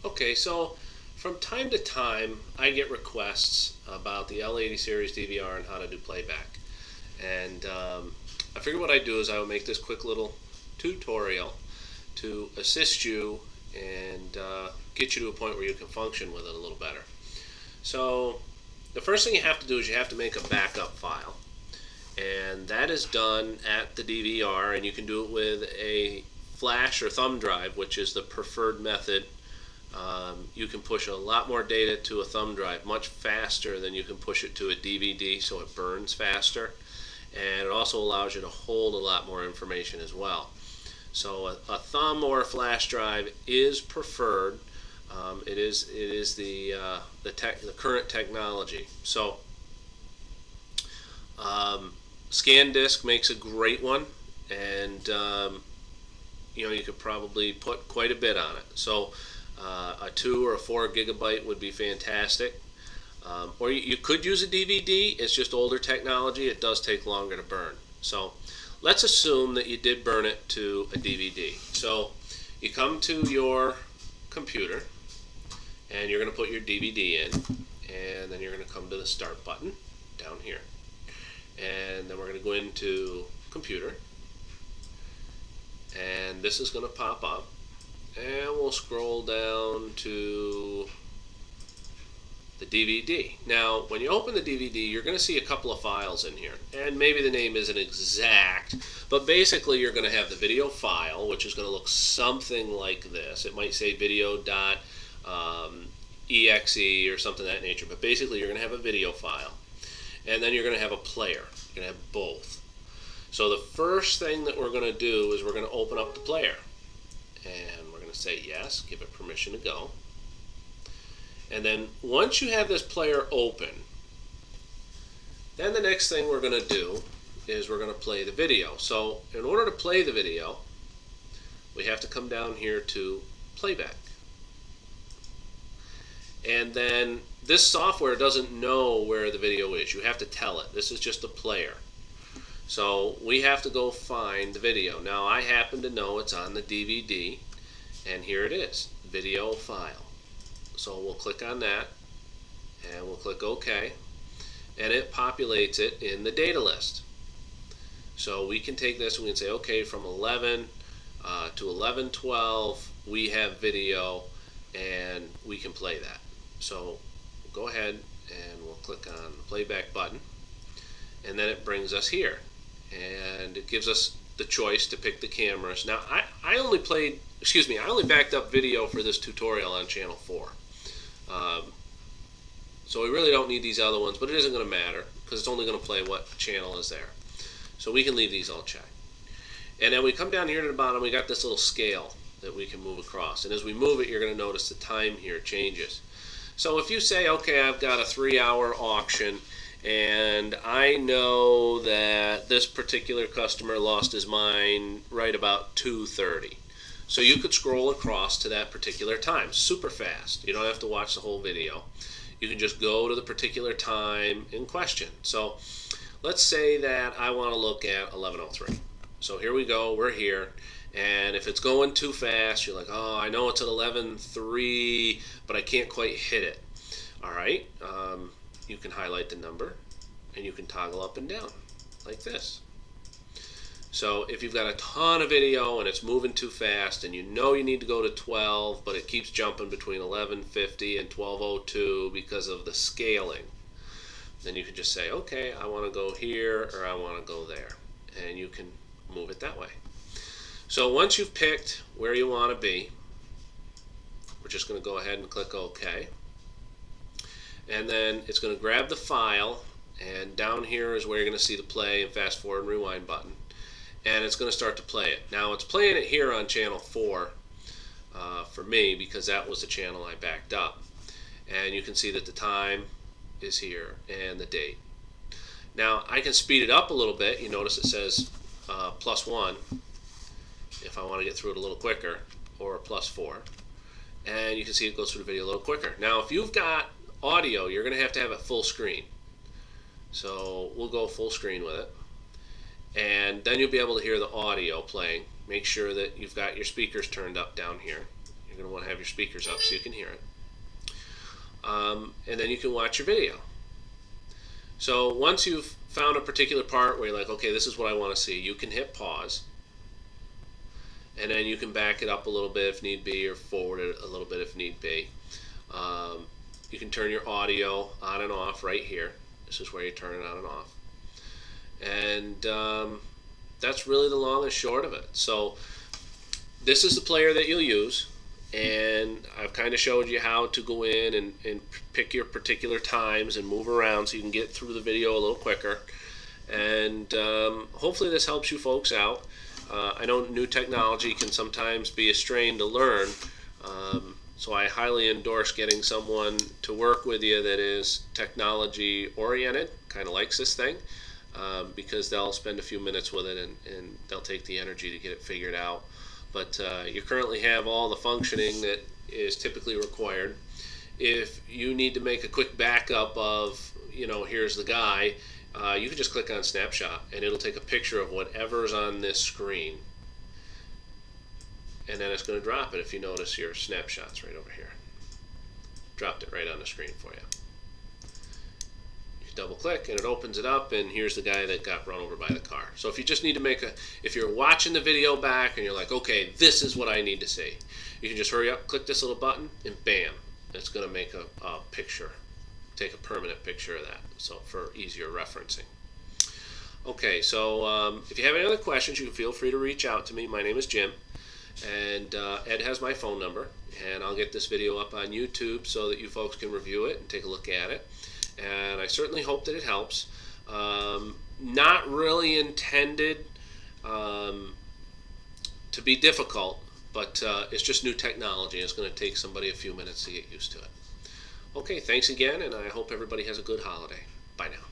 Okay, so from time to time I get requests about the L80 Series DVR and how to do playback. And I figured what I'd do is I would make this quick little tutorial to assist you and get you to a point where you can function with it a little better. So the first thing you have to do is you have to make a backup file. And that is done at the DVR, and you can do it with a flash or thumb drive, which is the preferred method. You can push a lot more data to a thumb drive much faster than you can push it to a DVD, so it burns faster, and it also allows you to hold a lot more information as well. So a thumb or a flash drive is preferred. It is the current technology. So ScanDisk makes a great one, and you could probably put quite a bit on it. So a 2 or a 4 gigabyte would be fantastic. Or you could use a DVD. It's just older technology. It does take longer to burn. So let's assume that you did burn it to a DVD. So you come to your computer and you're going to put your DVD in, and then you're going to come to the start button down here, and then we're going to go into computer, and this is going to pop up, and we'll scroll down to the DVD. Now when you open the DVD, you're going to see a couple of files in here, and maybe the name isn't exact, but basically you're going to have the video file, which is going to look something like this. It might say video.exe or something of that nature, but basically you're going to have a video file, and then you're going to have a player. You're going to have both. So the first thing that we're going to do is we're going to open up the player, and we're going to say yes, give it permission to go. And then once you have this player open, then the next thing we're going to do is we're going to play the video. So in order to play the video, we have to come down here to Playback. And then this software doesn't know where the video is. You have to tell it. This is just a player. So we have to go find the video. Now I happen to know it's on the DVD, and here it is, video file. So we'll click on that, and we'll click OK, and it populates it in the data list. So we can take this and we can say, okay, from 11 to 11:12 we have video, and we can play that. So we'll go ahead and we'll click on the playback button, and then it brings us here, and it gives us the choice to pick the cameras. Now I only backed up video for this tutorial on channel 4. So we really don't need these other ones, but it isn't going to matter because it's only going to play what channel is there. So we can leave these all checked. And then we come down here to the bottom, we got this little scale that we can move across. And as we move it, you're going to notice the time here changes. So if you say, okay, I've got a 3-hour auction, and I know that this particular customer lost his mind right about 2:30. So you could scroll across to that particular time super fast. You don't have to watch the whole video. You can just go to the particular time in question. So let's say that I want to look at 11:03. So here we go, we're here. And if it's going too fast, you're like, oh, I know it's at 11:03, but I can't quite hit it. All right, you can highlight the number, and you can toggle up and down like this. So if you've got a ton of video and it's moving too fast, and you know you need to go to 12, but it keeps jumping between 11:50 and 12:02 because of the scaling, then you can just say, okay, I want to go here, or I want to go there, and you can move it that way. So once you've picked where you want to be, we're just going to go ahead and click OK. And then it's going to grab the file, and down here is where you're going to see the play and fast forward and rewind button. And it's going to start to play it. Now it's playing it here on channel 4 for me, because that was the channel I backed up. And you can see that the time is here and the date. Now I can speed it up a little bit. You notice it says +1 if I want to get through it a little quicker, or +4. And you can see it goes through the video a little quicker. Now if you've got audio, you're going to have it full screen. So we'll go full screen with it. And then you'll be able to hear the audio playing. Make sure that you've got your speakers turned up down here. You're You're going to want to have your speakers up so you can hear it. And then you can watch your video. So once you've found a particular part where you're like, okay, this is what I want to see, you can hit pause. And then you can back it up a little bit if need be, or forward it a little bit if need be. You can turn your audio on and off right here. This is where you turn it on and off. And that's really the long and short of it. So this is the player that you'll use. And I've kind of showed you how to go in and pick your particular times and move around so you can get through the video a little quicker. And hopefully this helps you folks out. I know new technology can sometimes be a strain to learn, so I highly endorse getting someone to work with you that is technology oriented, kind of likes this thing, because they'll spend a few minutes with it and they'll take the energy to get it figured out. But you currently have all the functioning that is typically required. If you need to make a quick backup of, here's the guy, you can just click on snapshot and it'll take a picture of whatever's on this screen, and then it's going to drop it. If you notice your snapshots right over here, dropped it right on the screen for you. You double click and it opens it up, and here's the guy that got run over by the car. So if you just need to if you're watching the video back and you're like, okay, this is what I need to see, you can just hurry up, click this little button, and bam, it's going to make a picture. Take a permanent picture of that, so for easier referencing. Okay, so if you have any other questions, you can feel free to reach out to me. My name is Jim, and Ed has my phone number, and I'll get this video up on YouTube so that you folks can review it and take a look at it. And I certainly hope that it helps. Not really intended to be difficult, but it's just new technology. It's going to take somebody a few minutes to get used to it. Okay, thanks again, and I hope everybody has a good holiday. Bye now.